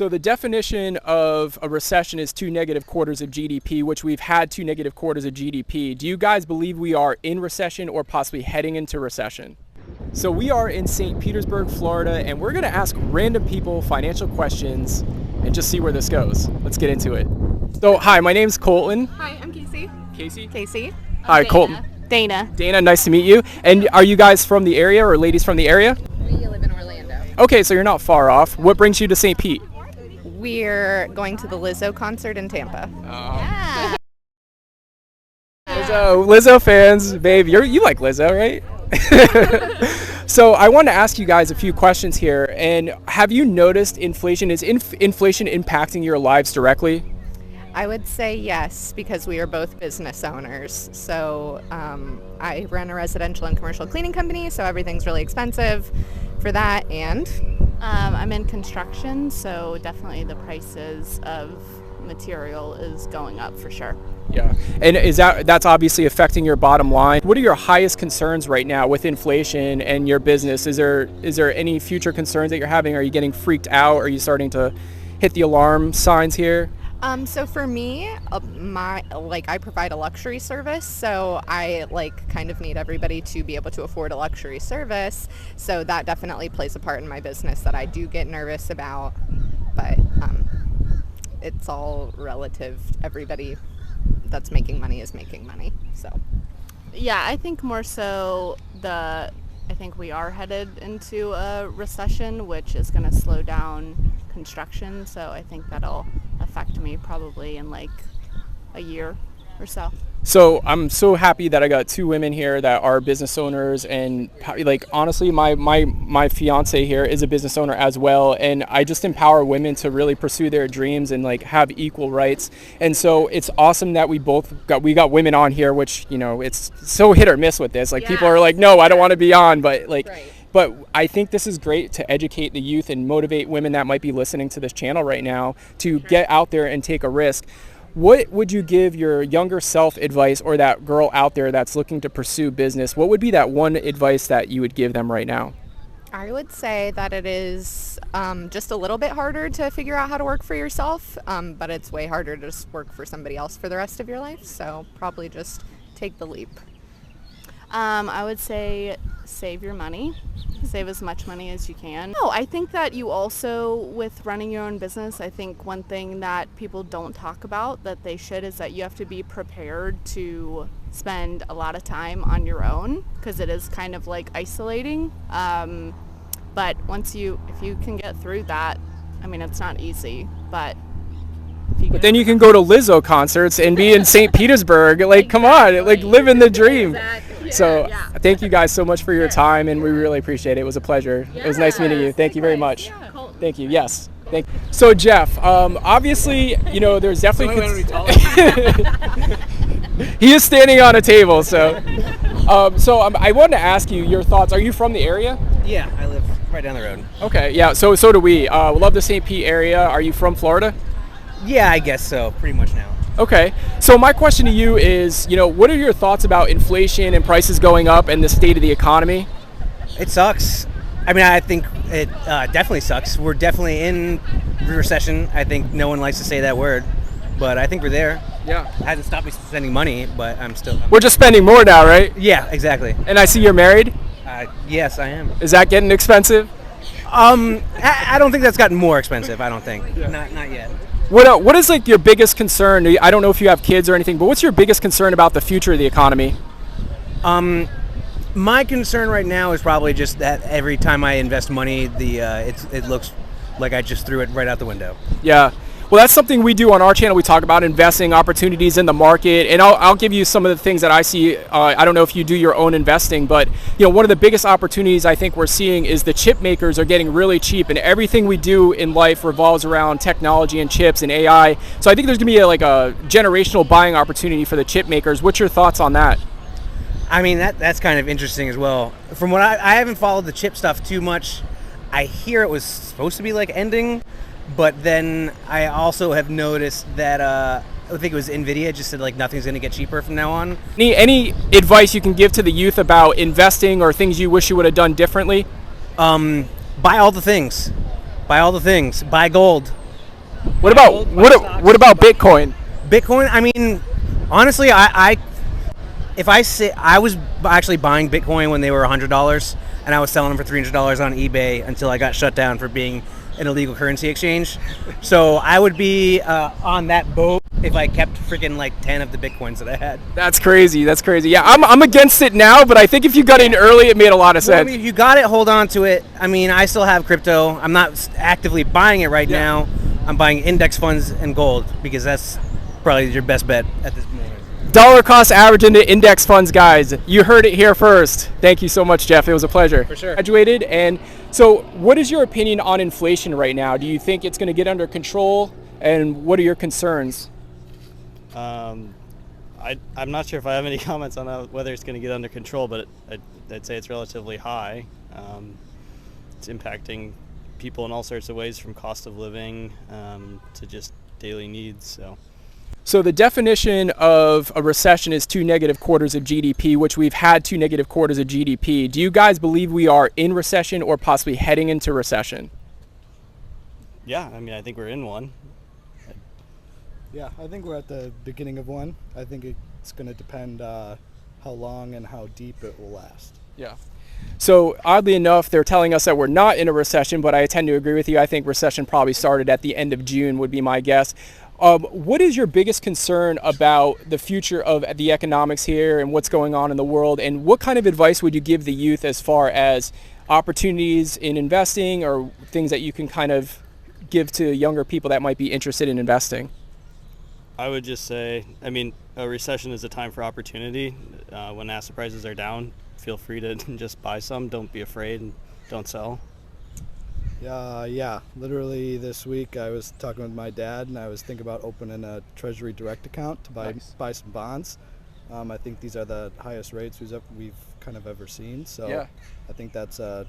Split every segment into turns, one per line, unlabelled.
So the definition of a recession is 2 negative quarters of GDP, which we've had 2 negative quarters of GDP. Do you guys believe we are in recession or possibly heading into recession? So we are in St. Petersburg, Florida, and we're going to ask random people financial questions and just see where this goes. Let's get into it. So, hi, my name's Colton.
Hi, I'm Casey.
Casey?
Casey.
Hi, Colton.
Dana.
Dana, nice to meet you. And are you guys from the area or ladies from the area?
We live in Orlando.
Okay, so you're not far off. What brings you to St. Pete?
We're going to the Lizzo concert in Tampa.
Yeah.
Lizzo fans, babe, you like Lizzo, right? So I want to ask you guys a few questions here. And have you noticed inflation? Is inflation impacting your lives directly?
I would say yes, because we are both business owners. So I run a residential and commercial cleaning company, so everything's really expensive for that. And
I'm in construction, so definitely the prices of material is going up for sure.
Yeah, and that's obviously affecting your bottom line. What are your highest concerns right now with inflation and your business? Is there any future concerns that you're having? Are you getting freaked out? Are you starting to hit the alarm signs here?
So for me, I provide a luxury service, so I kind of need everybody to be able to afford a luxury service. So that definitely plays a part in my business that I do get nervous about, but it's all relative. Everybody that's making money is making money. So
Yeah, I think more so I think we are headed into a recession, which is going to slow down construction. So I think that'll affect me probably in like a year or so.
So I'm so happy that I got 2 women here that are business owners, and honestly, my fiance here is a business owner as well, and I just empower women to really pursue their dreams and have equal rights. And so it's awesome that we got women on here, which it's so hit or miss with this. People are like, no, I don't want to be on, but
Right.
But I think this is great to educate the youth and motivate women that might be listening to this channel right now to get out there and take a risk. What would you give your younger self advice, or that girl out there that's looking to pursue business? What would be that one advice that you would give them right now?
I would say that it is just a little bit harder to figure out how to work for yourself, but it's way harder to just work for somebody else for the rest of your life. So probably just take the leap.
I would say save your money. Save as much money as you can. No, I think that you also, with running your own business, I think one thing that people don't talk about that they should is that you have to be prepared to spend a lot of time on your own, because it is kind of isolating. But if you can get through that, I mean, it's not easy, but
then you can go to Lizzo concerts and be in St. Petersburg. Come on, living the dream.
Exactly.
So thank you guys so much for your time, and we really appreciate it. It was a pleasure. It was nice meeting you. Thank you very much. Thank you. Yes. Thank you. So Jeff, obviously, there's definitely he is standing on a table. So I wanted to ask you your thoughts. Are you from the area?
Yeah, I live right down the road.
Okay. Yeah. So do we. We love the St. Pete area. Are you from Florida?
Yeah, I guess so. Pretty much now.
Okay. So my question to you is, what are your thoughts about inflation and prices going up and the state of the economy?
It sucks. I mean, I think it definitely sucks. We're definitely in recession. I think no one likes to say that word, but I think we're there.
Yeah.
It hasn't stopped me spending money, but
We're just spending more now, right?
Yeah, exactly.
And I see you're married.
Yes, I am.
Is that getting expensive?
I don't think that's gotten more expensive. I don't think.
Yeah.
Not yet.
What is your biggest concern? I don't know if you have kids or anything, but what's your biggest concern about the future of the economy?
My concern right now is probably just that every time I invest money, it looks like I just threw it right out the window.
Yeah. Well, that's something we do on our channel. We talk about investing opportunities in the market, and I'll give you some of the things that I see. I don't know if you do your own investing, but one of the biggest opportunities I think we're seeing is the chip makers are getting really cheap, and everything we do in life revolves around technology and chips and AI. So I think there's going to be a generational buying opportunity for the chip makers. What's your thoughts on that?
I mean, that's kind of interesting as well. From what I haven't followed the chip stuff too much. I hear it was supposed to be ending. But then I also have noticed that I think it was NVIDIA just said nothing's going to get cheaper from now on.
Any advice you can give to the youth about investing or things you wish you would have done differently?
Buy all the things. Buy gold.
What about Bitcoin?
Bitcoin, I mean, honestly, if I say I was actually buying Bitcoin when they were $100, and I was selling them for $300 on eBay until I got shut down for being an illegal currency exchange. So I would be on that boat if I kept freaking like 10 of the Bitcoins that I had.
That's crazy. That's crazy. Yeah, I'm against it now, but I think if you got in early, it made a lot of sense.
Well, I mean, if you got it, hold on to it. I mean, I still have crypto. I'm not actively buying it right now. I'm buying index funds and gold because that's probably your best bet at this moment.
Dollar cost average into index funds, guys. You heard it here first. Thank you so much, Jeff. It was a pleasure.
For sure.
Graduated. And so what is your opinion on inflation right now? Do you think it's going to get under control? And what are your concerns?
I'm not sure if I have any comments on whether it's going to get under control, but I'd say it's relatively high. It's impacting people in all sorts of ways, from cost of living to just daily needs.
So the definition of a recession is 2 negative quarters of GDP, which we've had 2 negative quarters of GDP. Do you guys believe we are in recession or possibly heading into recession?
Yeah, I mean, I think we're in one.
Yeah, I think we're at the beginning of one. I think it's going to depend how long and how deep it will last.
Yeah. So oddly enough, they're telling us that we're not in a recession, but I tend to agree with you. I think recession probably started at the end of June would be my guess. What is your biggest concern about the future of the economics here and what's going on in the world? And what kind of advice would you give the youth as far as opportunities in investing or things that you can kind of give to younger people that might be interested in investing?
I would just say, I mean, a recession is a time for opportunity. When asset prices are down, feel free to just buy some. Don't be afraid and don't sell.
Yeah. Literally this week I was talking with my dad and I was thinking about opening a Treasury Direct account to buy some bonds. I think these are the highest rates we've kind of ever seen. So
Yeah.
I think that's a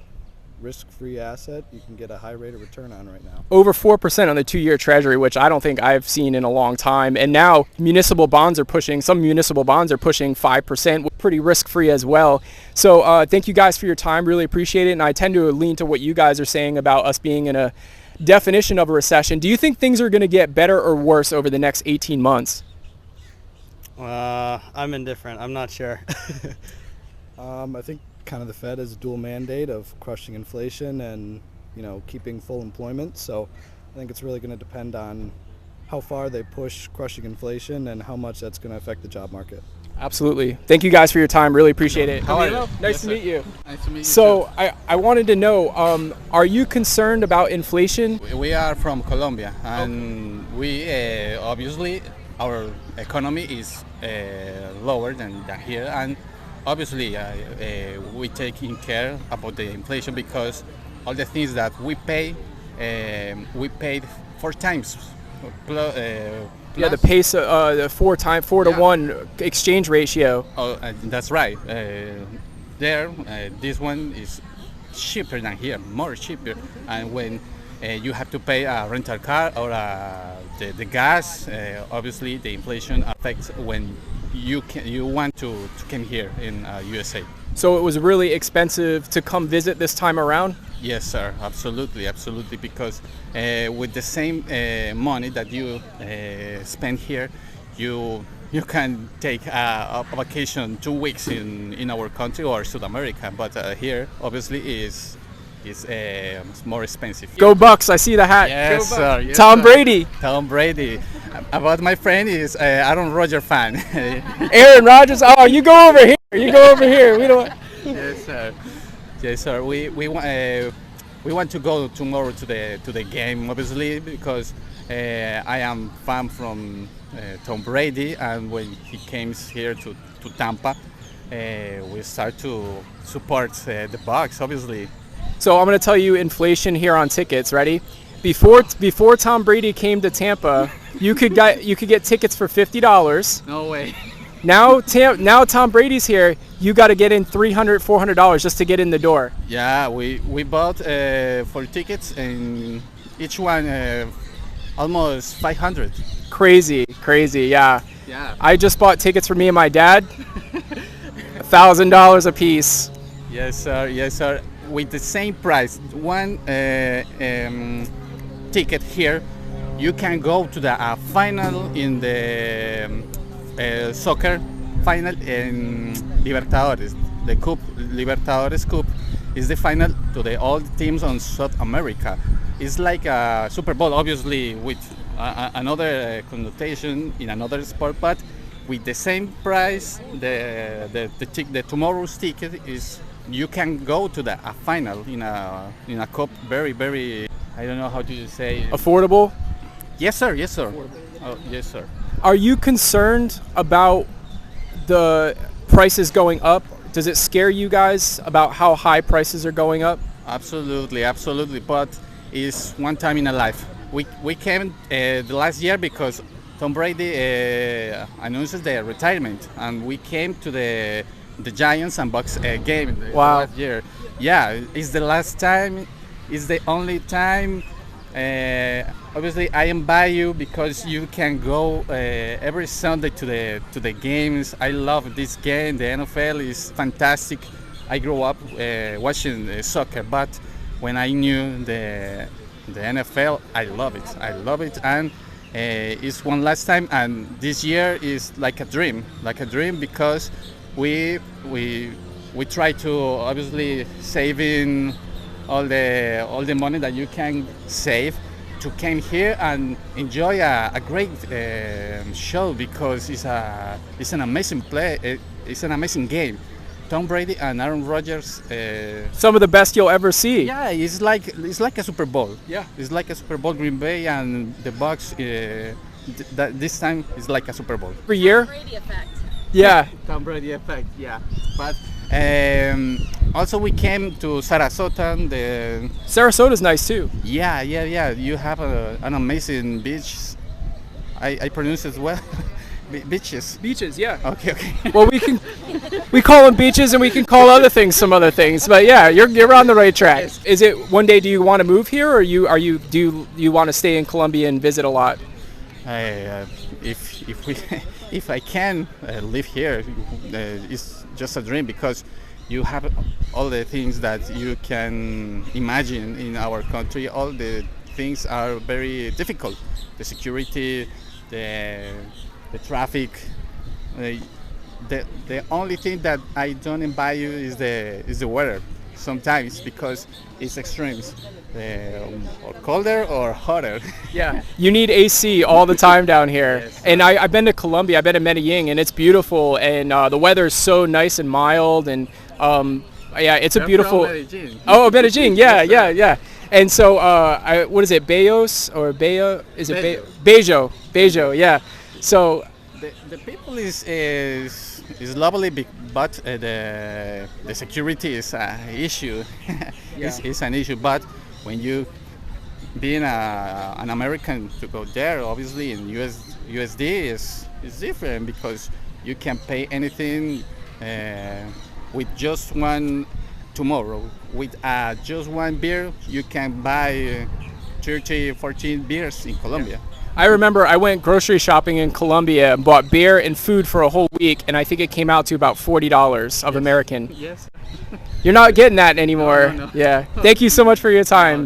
risk-free asset you can get a high rate of return on right now.
Over 4% on the 2-year Treasury, which I don't think I've seen in a long time. And now some municipal bonds are pushing 5%, pretty risk-free as well. So thank you guys for your time. Really appreciate it. And I tend to lean to what you guys are saying about us being in a definition of a recession. Do you think things are going to get better or worse over the next 18 months?
I'm indifferent. I'm not sure.
I think kind of the Fed has a dual mandate of crushing inflation and keeping full employment. So I think it's really going to depend on how far they push crushing inflation and how much that's going to affect the job market.
Absolutely. Thank you guys for your time. Really appreciate it.
How are you?
Nice to meet you.
Nice to meet you.
So I wanted to know, are you concerned about inflation?
We are from Colombia, and we obviously our economy is lower than here, and obviously we taking care about the inflation because all the things that we paid 4 times.
Yeah, the pace, the 4 to 1 exchange ratio.
Oh, that's right. This one is cheaper than here, more cheaper. And when you have to pay a rental car or the gas, obviously the inflation affects when you want to come here in USA.
So it was really expensive to come visit this time around?
Yes, sir. Absolutely, because with the same money that you spend here, you can take a vacation 2 weeks in our country or South America. But here, obviously, is more expensive.
Go Bucks! I see the hat.
Yes, sir. Yes,
Tom
sir.
Brady.
Tom Brady. About my friend is Aaron Rodgers fan.
Aaron Rodgers. Oh, you go over here. We don't.
Yes, sir. Yes, sir. We want to go tomorrow to the game, obviously, because I am fan from Tom Brady, and when he came here to Tampa, we start to support the Bucks, obviously.
So I'm going to tell you inflation here on tickets. Ready? Before Tom Brady came to Tampa, you could get tickets for $50.
No way.
Now Tom Brady's here. You got to get in $300, $400 just to get in the door.
Yeah, we bought 4 tickets, and each one almost 500.
Crazy, yeah.
Yeah.
I just bought tickets for me and my dad. $1,000 a piece.
Yes, sir. Yes, sir. With the same price, one ticket here, you can go to the final in the soccer final in Libertadores. The Cup, Libertadores Cup, is the final to the all teams on South America. It's like a Super Bowl, obviously with another connotation in another sport, but with the same price. The tomorrow's ticket is you can go to the a final in a cup. Very, I don't know how to say.
Affordable?
Yes, sir. Yes, sir. Oh, yes, sir.
Are you concerned about the prices going up? Does it scare you guys about how high prices are going up?
Absolutely. But it's one time in a life. We came the last year because Tom Brady announces their retirement, and we came to the Giants and Bucks game last year. Yeah, it's the last time. It's the only time. Obviously, I invite you because you can go every Sunday to the games. I love this game. The NFL is fantastic. I grew up watching soccer, but when I knew the NFL, I love it, and it's one last time. And this year is like a dream because we try to obviously saving all the money that you can save to come here and enjoy a great show, because it's an amazing play. It's an amazing game. Tom Brady and Aaron Rodgers.
Some of the best you'll ever see.
Yeah, it's like a Super Bowl.
Yeah,
it's like a Super Bowl. Green Bay and the Bucks. This time is like a Super Bowl.
Every year.
Tom Brady effect.
Yeah.
Tom Brady effect. Yeah, but. Also, we came to Sarasota.
Sarasota's nice too.
Yeah. You have an amazing beach. I pronounce it well. Beaches.
Beaches, yeah.
Okay.
Well, we call them beaches, and we can call other things some other things. But yeah, you're on the right track. Yes. Is it one day? Do you want to move here, or do you want to stay in Colombia and visit a lot?
If I can live here, it's just a dream, because you have all the things that you can imagine in our country. All the things are very difficult. The security, the traffic. The only thing that I don't invite you is the weather sometimes, because it's extremes, or colder or hotter.
Yeah, you need AC all the time down here. Yes. And I've been to Colombia, I've been to Medellin, and it's beautiful, and the weather is so nice and mild, and yeah, it's a beautiful.
Medellin.
Oh, Medellin, yeah. And so, what is it, Bellos or Bello? Is it Bejo? Yeah. So
the people is lovely, but the security is an issue. It's an issue. But when you being an American to go there, obviously in USD is different, because you can pay anything with just one. Tomorrow, with just one beer, you can buy 14 beers in Colombia.
I remember I went grocery shopping in Colombia and bought beer and food for a whole week, and I think it came out to about $40 of American.
Yes.
You're not getting that anymore.
No.
Yeah. Thank you so much for your time.